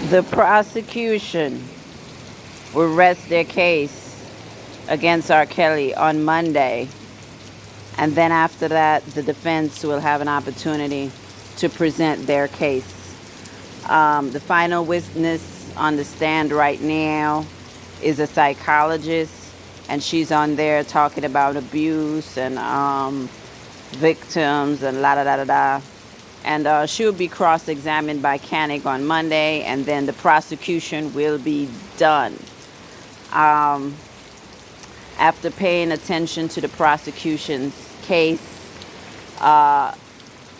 The prosecution will rest their case against R. Kelly on Monday, and then after that, the defense will have an opportunity to present their case. The final witness on the stand right now is a psychologist, and she's on there talking about abuse and victims and la da da da da. And she'll be cross-examined by Kanik on Monday, and then the prosecution will be done. Um, After paying attention to the prosecution's case, uh,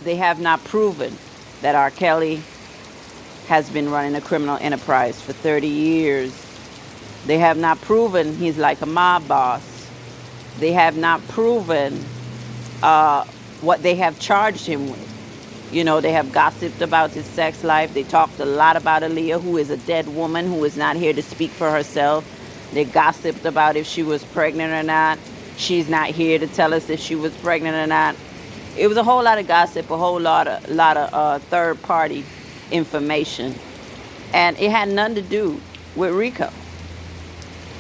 they have not proven that R. Kelly has been running a criminal enterprise for 30 years. They have not proven he's like a mob boss. They have not proven what they have charged him with. You know, they have gossiped about his sex life. They talked a lot about Aaliyah, who is a dead woman who is not here to speak for herself. They gossiped about if she was pregnant or not. She's not here to tell us if she was pregnant or not. It was a whole lot of gossip, a whole lot of third-party information. And it had nothing to do with RICO.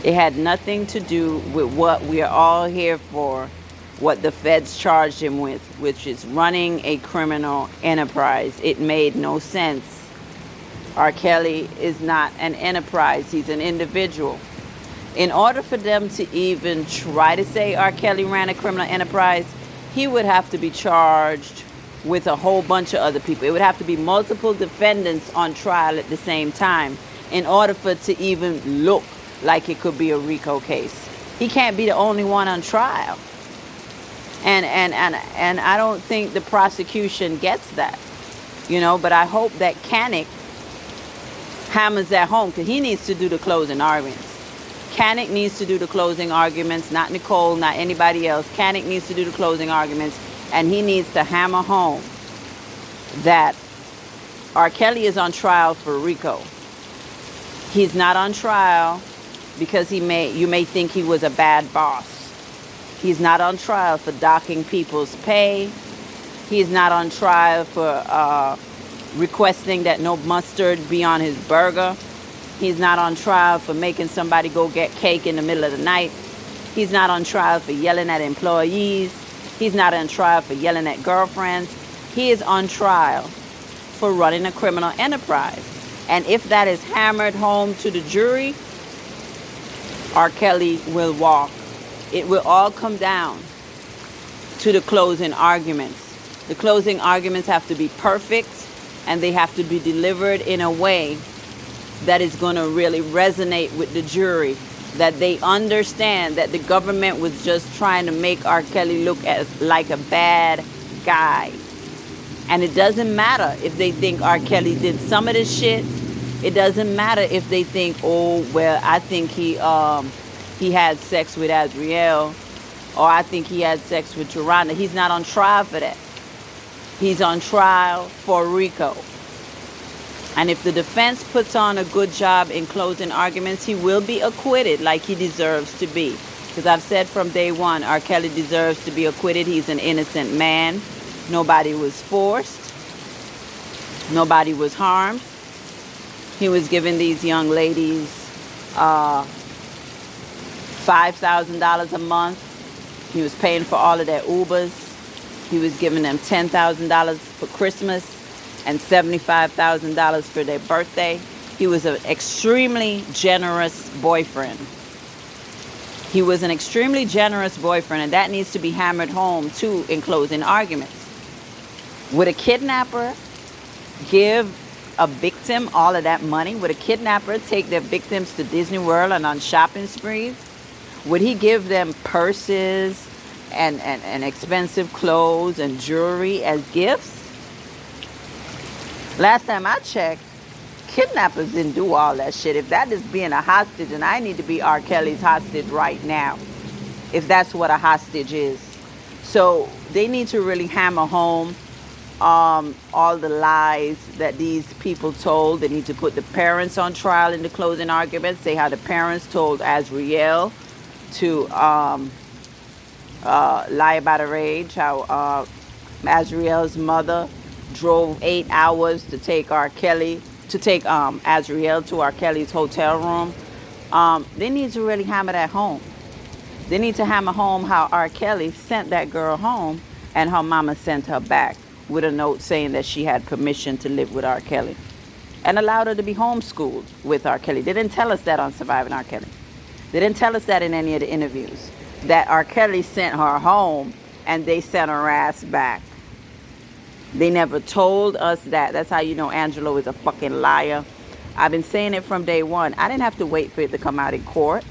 It had nothing to do with what we are all here for, what the feds charged him with, which is running a criminal enterprise. It made no sense. R. Kelly is not an enterprise. He's an individual. In order for them to even try to say R. Kelly ran a criminal enterprise, he would have to be charged with a whole bunch of other people. It would have to be multiple defendants on trial at the same time in order for it to even look like it could be a RICO case. He can't be the only one on trial. And I don't think the prosecution gets that, you know, but I hope that Kanik hammers that home, because he needs to do the closing arguments. Kanik needs to do the closing arguments, not Nicole, not anybody else. Kanik needs to do the closing arguments, and he needs to hammer home that R. Kelly is on trial for RICO. He's not on trial because you may think he was a bad boss. He's not on trial for docking people's pay. He's not on trial for requesting that no mustard be on his burger. He's not on trial for making somebody go get cake in the middle of the night. He's not on trial for yelling at employees. He's not on trial for yelling at girlfriends. He is on trial for running a criminal enterprise. And if that is hammered home to the jury, R. Kelly will walk. It will all come down to the closing arguments. The closing arguments have to be perfect, and they have to be delivered in a way that is going to really resonate with the jury, that they understand that the government was just trying to make R. Kelly look like a bad guy. And it doesn't matter if they think R. Kelly did some of this shit. It doesn't matter if they think, oh, well, I think he had sex with Azriel, or I think he had sex with Joranna. He's not on trial for that. He's on trial for RICO. And if the defense puts on a good job in closing arguments, he will be acquitted like he deserves to be. Because I've said from day one, R. Kelly deserves to be acquitted. He's an innocent man. Nobody was forced. Nobody was harmed. He was giving these young ladies $5,000 a month. He was paying for all of their Ubers. He was giving them $10,000 for Christmas and $75,000 for their birthday. He was an extremely generous boyfriend. He was an extremely generous boyfriend, and that needs to be hammered home too in closing arguments. Would a kidnapper give a victim all of that money? Would a kidnapper take their victims to Disney World and on shopping sprees? Would he give them purses and expensive clothes and jewelry as gifts? Last time I checked, kidnappers didn't do all that shit. If that is being a hostage, and I need to be R. Kelly's hostage right now, if that's what a hostage is. So they need to really hammer home all the lies that these people told. They need to put the parents on trial in the closing arguments. Say how the parents told Azriel to lie about her age, how Azriel's mother drove 8 hours to take R. Kelly to take Azriel to R. Kelly's hotel room, they need to really hammer that home. They need to hammer home how R. Kelly sent that girl home and how mama sent her back with a note saying that she had permission to live with R. Kelly and allowed her to be homeschooled with R. Kelly. They didn't tell us that on Surviving R. Kelly. They didn't tell us that in any of the interviews, that R. Kelly sent her home and they sent her ass back. They never told us that. That's how you know Angelo is a fucking liar. I've been saying it from day one. I didn't have to wait for it to come out in court.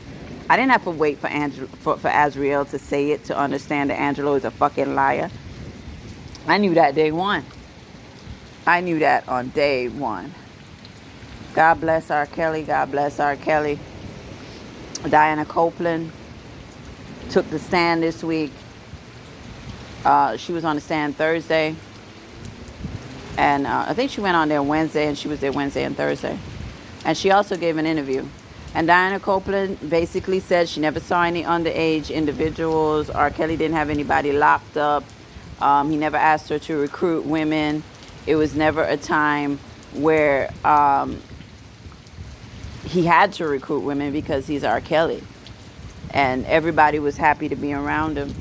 I didn't have to wait for Azriel to say it to understand that Angelo is a fucking liar. I knew that day one. I knew that on day one. God bless R. Kelly. God bless R. Kelly. Diana Copeland took the stand this week. She was on the stand Thursday. And I think she went on there Wednesday, and she was there Wednesday and Thursday. And she also gave an interview. And Diana Copeland basically said she never saw any underage individuals. R. Kelly didn't have anybody locked up. He never asked her to recruit women. It was never a time where he had to recruit women because he's R. Kelly. And everybody was happy to be around him.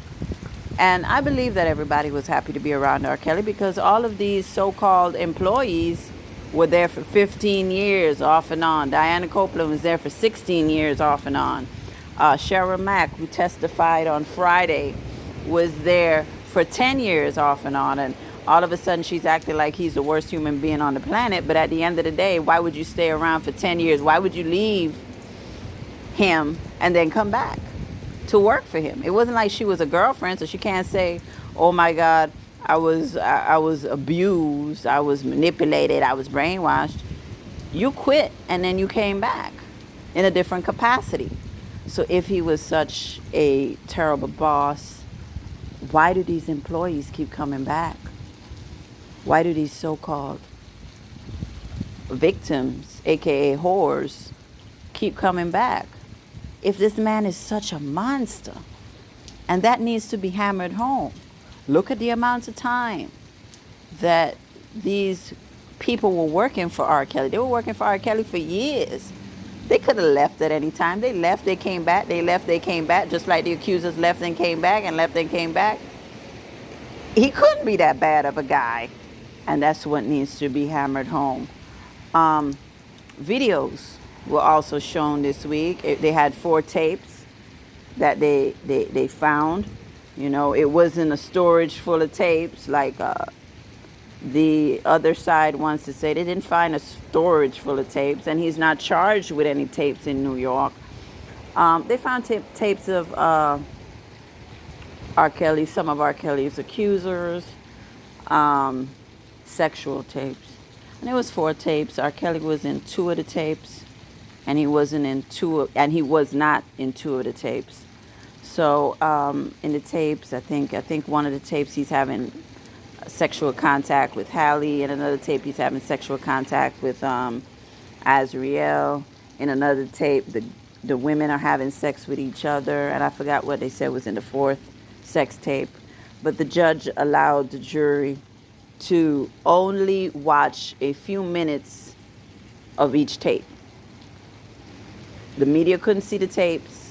And I believe that everybody was happy to be around R. Kelly because all of these so-called employees were there for 15 years off and on. Diana Copeland was there for 16 years off and on. Shara Mack, who testified on Friday, was there for 10 years off and on. And all of a sudden she's acting like he's the worst human being on the planet. But at the end of the day, why would you stay around for 10 years? Why would you leave him and then come back to work for him? It wasn't like she was a girlfriend, so she can't say, oh my God, I was abused, I was manipulated, I was brainwashed. You quit and then you came back in a different capacity. So if he was such a terrible boss, why do these employees keep coming back? Why do these so-called victims, aka whores, keep coming back? If this man is such a monster, and that needs to be hammered home. Look at the amount of time that these people were working for R. Kelly. They were working for R. Kelly for years. They could have left at any time. They left, they came back, they left, they came back, just like the Accusers left and came back and left and came back. He couldn't be that bad of a guy. And that's what needs to be hammered home. Videos were also shown this week. They had 4 tapes that they found. You know, it wasn't a storage full of tapes like the other side wants to say. They didn't find a storage full of tapes, and he's not charged with any tapes in New York. They found tapes of R. Kelly, some of R. Kelly's accusers, sexual tapes. And there was 4 tapes. R. Kelly was in 2 of the tapes, and he was not in 2 of the tapes. So in the tapes, I think one of the tapes he's having sexual contact with Hallie. In another tape, he's having sexual contact with Azriel. In another tape, the women are having sex with each other. And I forgot what they said was in the 4th sex tape. But the judge allowed the jury to only watch a few minutes of each tape. The media couldn't see the tapes.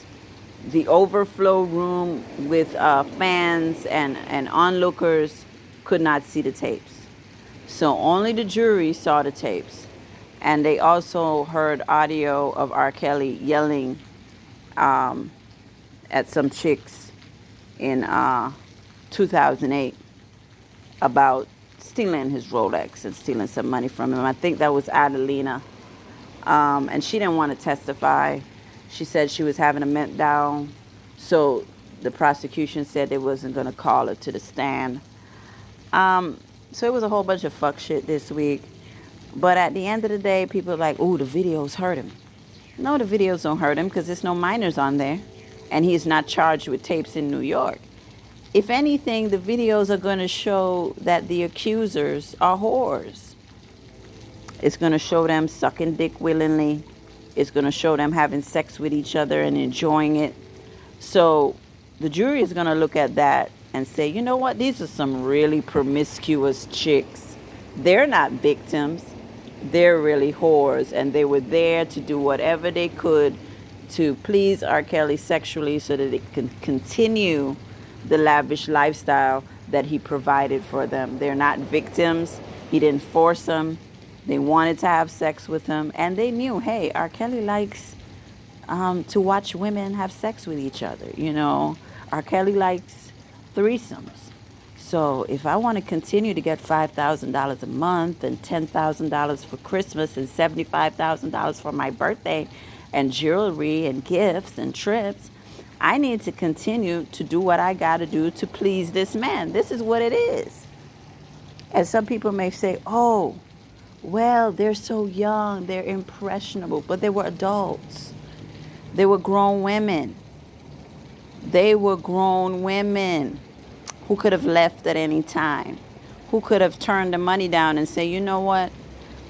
The overflow room with fans and onlookers could not see the tapes. So only the jury saw the tapes. And they also heard audio of R. Kelly yelling at some chicks in 2008 about stealing his Rolex and stealing some money from him. I think that was Adelina. And she didn't want to testify. She said she was having a meltdown, so the prosecution said they wasn't going to call her to the stand. So it was a whole bunch of fuck shit this week. But at the end of the day, people are like, ooh, the videos hurt him. No, the videos don't hurt him because there's no minors on there, and he's not charged with tapes in New York. If anything, the videos are going to show that the accusers are whores. It's going to show them sucking dick willingly. It's going to show them having sex with each other and enjoying it. So the jury is going to look at that and say, you know what? These are some really promiscuous chicks. They're not victims. they're really whores, and they were there to do whatever they could to please R. Kelly sexually so that it can continue the lavish lifestyle that he provided for them. They're not victims. He didn't force them. They wanted to have sex with him, and they knew, hey, R. Kelly likes to watch women have sex with each other. You know, R. Kelly likes threesomes. So if I want to continue to get $5,000 a month and $10,000 for Christmas and $75,000 for my birthday and jewelry and gifts and trips, I need to continue to do what I got to do to please this man. This is what it is. And some people may say, oh, well, they're so young, they're impressionable. But they were adults. They were grown women. They were grown women who could have left at any time, who could have turned the money down and say, you know what,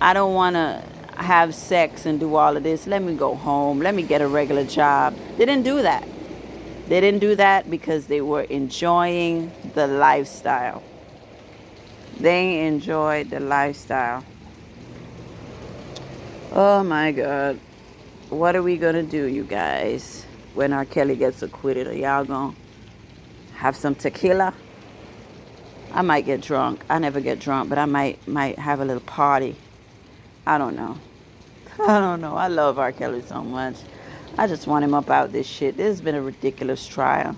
I don't want to have sex and do all of this. Let me go home. Let me get a regular job. They didn't do that. They didn't do that because they were enjoying the lifestyle. They enjoyed the lifestyle. Oh my God. What are we going to do, you guys, when R. Kelly gets acquitted? Are y'all going to have some tequila? I might get drunk. I never get drunk, but I might have a little party. I don't know. I don't know. I love R. Kelly so much. I just want him up out this shit. This has been a ridiculous trial.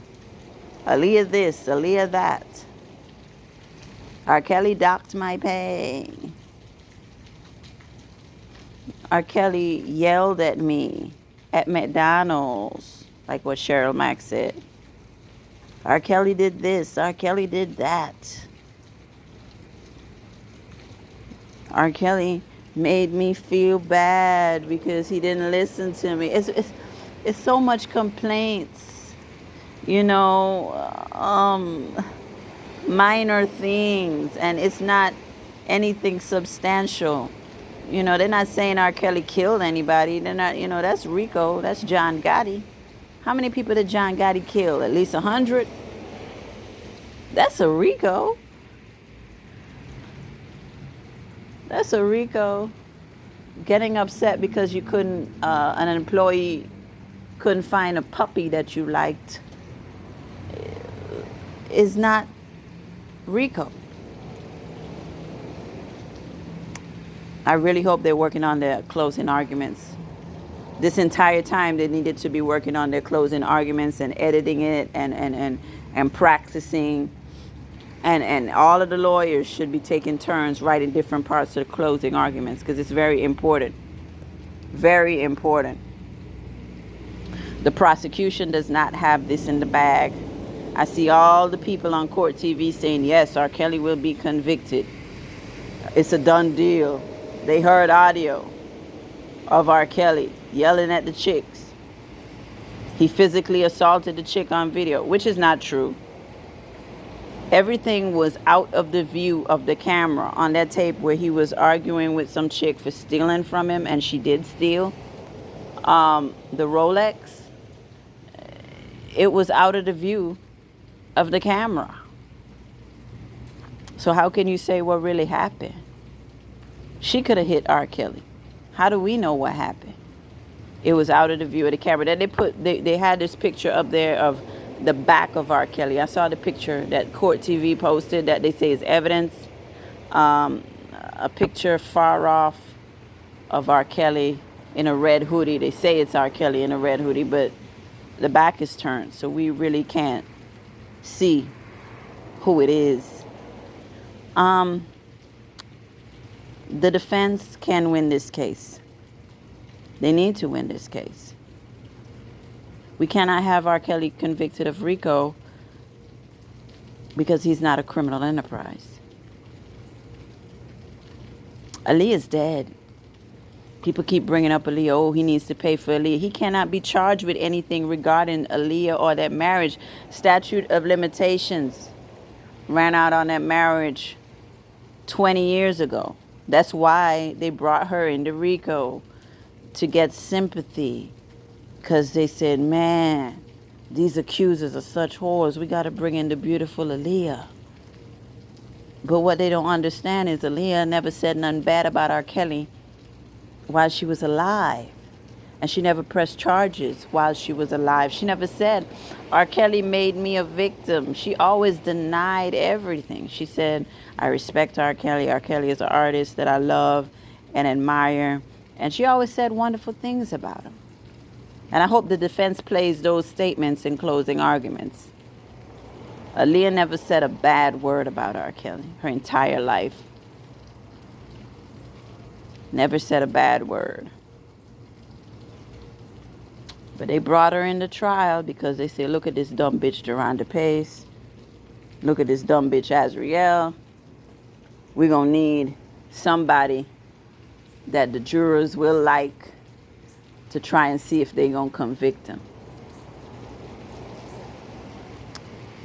Aaliyah this, Aaliyah that. R. Kelly docked my pay. R. Kelly yelled at me at McDonald's, like what Cheryl Mack said. R. Kelly did this. R. Kelly did that. R. Kelly made me feel bad because he didn't listen to me. It's so much complaints, you know, minor things, and it's not anything substantial. You know, they're not saying R. Kelly killed anybody. They're not, you know, that's Rico. That's John Gotti. How many people did John Gotti kill? At least 100? That's a Rico. That's a Rico. Getting upset because you couldn't, an employee couldn't find a puppy that you liked is not Rico. I really hope they're working on their closing arguments. This entire time they needed to be working on their closing arguments and editing it and practicing. And all of the lawyers should be taking turns writing different parts of the closing arguments because it's very important. Very important. The prosecution does not have this in the bag. I see all the people on court TV saying, yes, R. Kelly will be convicted. It's a done deal. They heard audio of R. Kelly yelling at the chicks. He physically assaulted the chick on video, which is not true. Everything was out of the view of the camera on that tape where he was arguing with some chick for stealing from him, and she did steal the Rolex. It was out of the view of the camera. So how can you say what really happened? She could have hit R. Kelly. How do we know what happened? It was out of the view of the camera. Then they had this picture up there of the back of R. Kelly. I saw the picture that Court TV posted that they say is evidence. A picture far off of R. Kelly in a red hoodie. They say it's R. Kelly in a red hoodie, but the back is turned, so we really can't see who it is. The defense can win this case. They need to win this case. We cannot have R. Kelly convicted of RICO because he's not a criminal enterprise. Aaliyah's dead. People keep bringing up Aaliyah. Oh, he needs to pay for Aaliyah. He cannot be charged with anything regarding Aaliyah or that marriage. Statute of limitations ran out on that marriage 20 years ago. That's why they brought her into RICO, to get sympathy. Because they said, man, these accusers are such whores. We got to bring in the beautiful Aaliyah. But what they don't understand is Aaliyah never said nothing bad about R. Kelly while she was alive. And she never pressed charges while she was alive. She never said, R. Kelly made me a victim. She always denied everything. She said, I respect R. Kelly. R. Kelly is an artist that I love and admire. And she always said wonderful things about him. And I hope the defense plays those statements in closing arguments. Aaliyah never said a bad word about R. Kelly her entire life. Never said a bad word. But they brought her into trial because they said, look at this dumb bitch, Deronda Pace. Look at this dumb bitch, Azriel. We're going to need somebody that the jurors will like to try and see if they're going to convict him.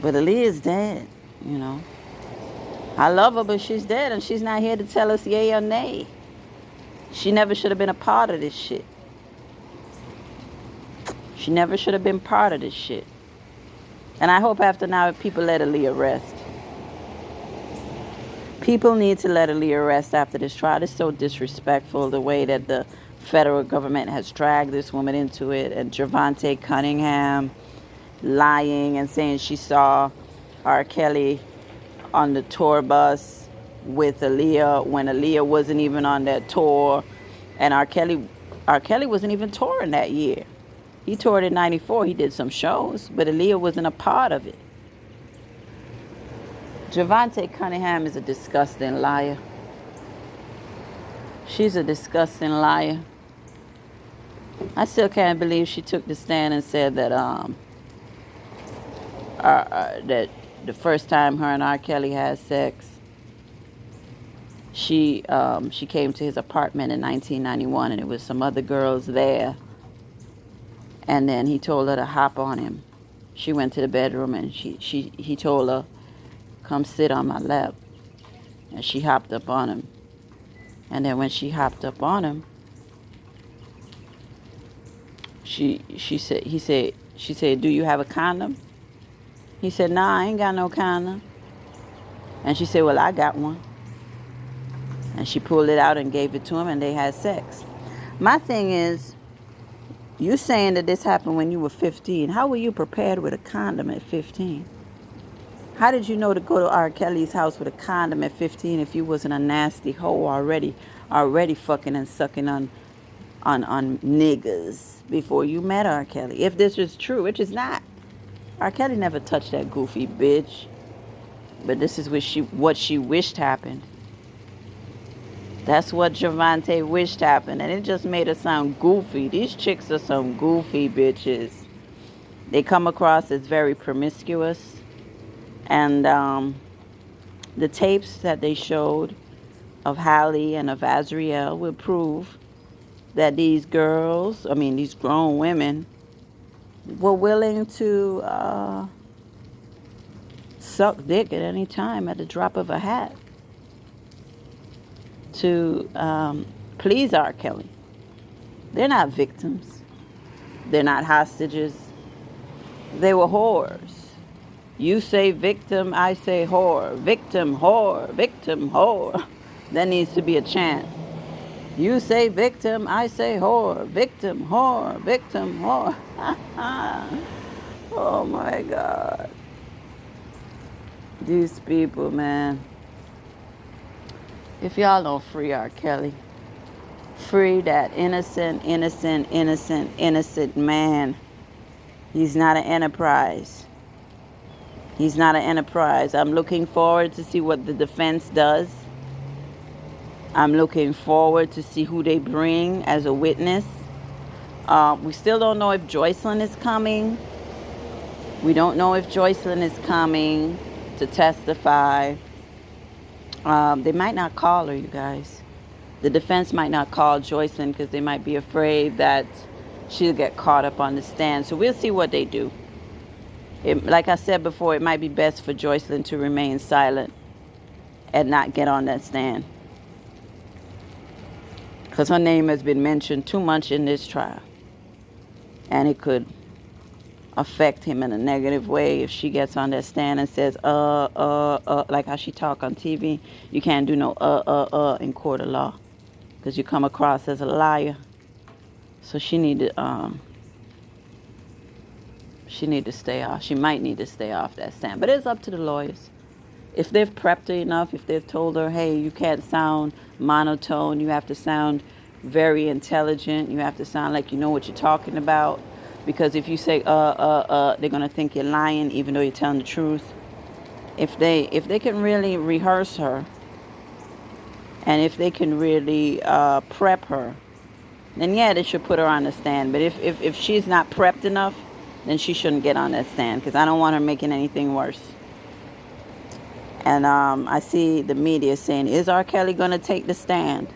But Aaliyah is dead, you know. I love her, but she's dead, and she's not here to tell us yay or nay. She never should have been a part of this shit. She never should have been part of this shit. And I hope after now people let Aaliyah rest. People need to let Aaliyah rest after this trial. It's so disrespectful the way that the federal government has dragged this woman into it. And Gervonta Cunningham lying and saying she saw R. Kelly on the tour bus with Aaliyah when Aaliyah wasn't even on that tour. And R. Kelly wasn't even touring that year. He toured in 94. He did some shows, but Aaliyah wasn't a part of it. Gervonta Cunningham is a disgusting liar. She's a disgusting liar. I still can't believe she took the stand and said that that the first time her and R. Kelly had sex, she came to his apartment in 1991, and it was some other girls there. And then he told her to hop on him. She went to the bedroom and he told her, come sit on my lap. And she hopped up on him. And then when she hopped up on him, she said, do you have a condom? He said, nah, I ain't got no condom. And she said, well, I got one. And she pulled it out and gave it to him, and they had sex. My thing is, you saying that this happened when you were 15. How were you prepared with a condom at 15? How did you know to go to R. Kelly's house with a condom at 15 if you wasn't a nasty hoe already fucking and sucking on niggas before you met R. Kelly? If this is true, which is not. R. Kelly never touched that goofy bitch. But this is what she wished happened. That's what Gervonta wished happened. And it just made her sound goofy. These chicks are some goofy bitches. They come across as very promiscuous. And the tapes that they showed of Hallie and of Azriel will prove that these grown women were willing to suck dick at any time at the drop of a hat to please R. Kelly. They're not victims. They're not hostages. They were whores. You say victim, I say whore. Victim, whore. Victim, whore. There needs to be a chant. You say victim, I say whore. Victim, whore. Victim, whore. Oh my God. These people, man. If y'all don't free R. Kelly, free that innocent man. He's not an enterprise. He's not an enterprise. I'm looking forward to see what the defense does. I'm looking forward to see who they bring as a witness. We still don't know if Joycelyn is coming. We don't know if Joycelyn is coming to testify. They might not call her, you guys. The defense might not call Joycelyn because they might be afraid that she'll get caught up on the stand. So we'll see what they do. Like I said before, it might be best for Joycelyn to remain silent and not get on that stand, because her name has been mentioned too much in this trial. And it could affect him in a negative way if she gets on that stand and says, like how she talk on TV. You can't do no in court of law. because you come across as a liar. So she need to stay off. She might need to stay off that stand. But it's up to the lawyers. If they've prepped her enough, if they've told her, hey, you can't sound monotone, you have to sound very intelligent, you have to sound like you know what you're talking about. Because if you say, they're going to think you're lying even though you're telling the truth. If they can really rehearse her, and if they can really prep her, then yeah, they should put her on the stand. But if she's not prepped enough, then she shouldn't get on that stand, because I don't want her making anything worse. And I see the media saying, is R. Kelly going to take the stand?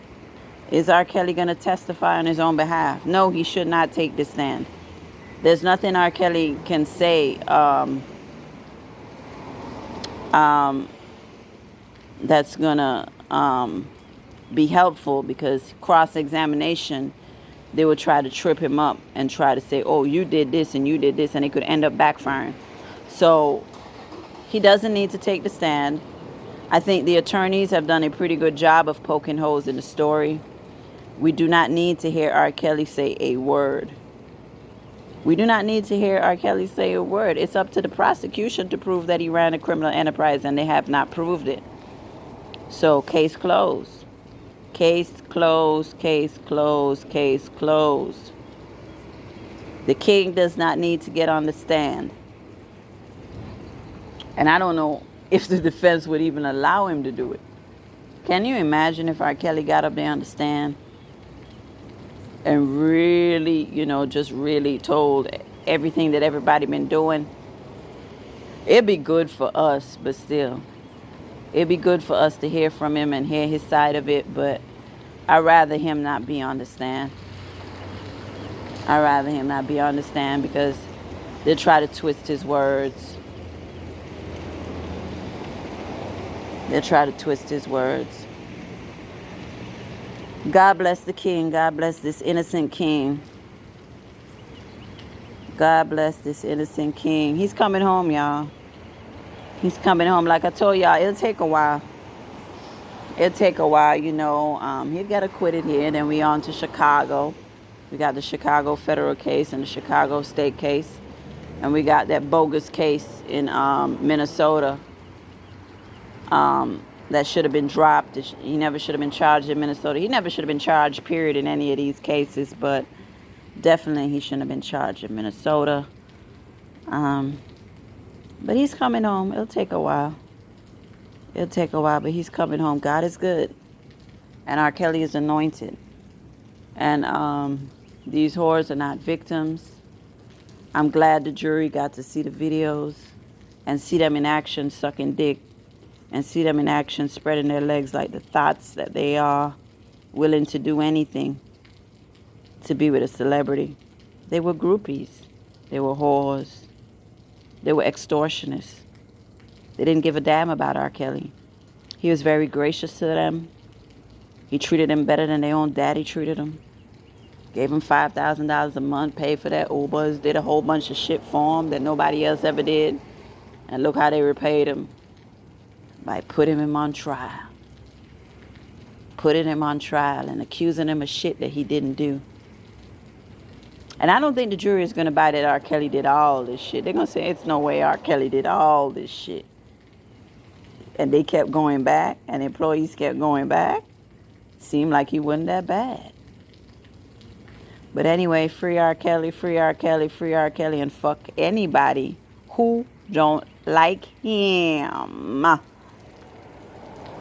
Is R. Kelly going to testify on his own behalf? No, he should not take the stand. There's nothing R. Kelly can say that's going to be helpful, because cross-examination, they would try to trip him up and try to say, oh, you did this and you did this, and it could end up backfiring. So he doesn't need to take the stand. I think the attorneys have done a pretty good job of poking holes in the story. We do not need to hear R. Kelly say a word. We do not need to hear R. Kelly say a word. It's up to the prosecution to prove that he ran a criminal enterprise, and they have not proved it. So, case closed. Case closed, case closed, case closed. The king does not need to get on the stand. And I don't know if the defense would even allow him to do it. Can you imagine if R. Kelly got up there on the stand and really, just really told everything that everybody been doing? It'd be good for us, but still. It'd be good for us to hear from him and hear his side of it, but I'd rather him not be on the stand. I'd rather him not be on the stand, because they'll try to twist his words. They'll try to twist his words. God bless the king. God bless this innocent king. God bless this innocent king. He's coming home, y'all. He's coming home. Like I told y'all, it'll take a while. It'll take a while, He'd get acquitted here, and then we on to Chicago. We got the Chicago federal case and the Chicago state case. And we got that bogus case in Minnesota that should have been dropped. He never should have been charged in Minnesota. He never should have been charged, period, in any of these cases. But definitely he shouldn't have been charged in Minnesota. But he's coming home. It'll take a while. It'll take a while, but he's coming home. God is good. And R. Kelly is anointed. And these whores are not victims. I'm glad the jury got to see the videos and see them in action sucking dick, and see them in action spreading their legs like the THOTS that they are, willing to do anything to be with a celebrity. They were groupies. They were whores. They were extortionists. They didn't give a damn about R. Kelly. He was very gracious to them. He treated them better than their own daddy treated them. Gave them $5,000 a month, paid for their Ubers, did a whole bunch of shit for him that nobody else ever did. And look how they repaid him. By putting him on trial. Putting him on trial and accusing him of shit that he didn't do. And I don't think the jury is going to buy that R. Kelly did all this shit. They're going to say, it's no way R. Kelly did all this shit. And they kept going back, and employees kept going back. Seemed like he wasn't that bad. But anyway, free R. Kelly, free R. Kelly, free R. Kelly, and fuck anybody who don't like him.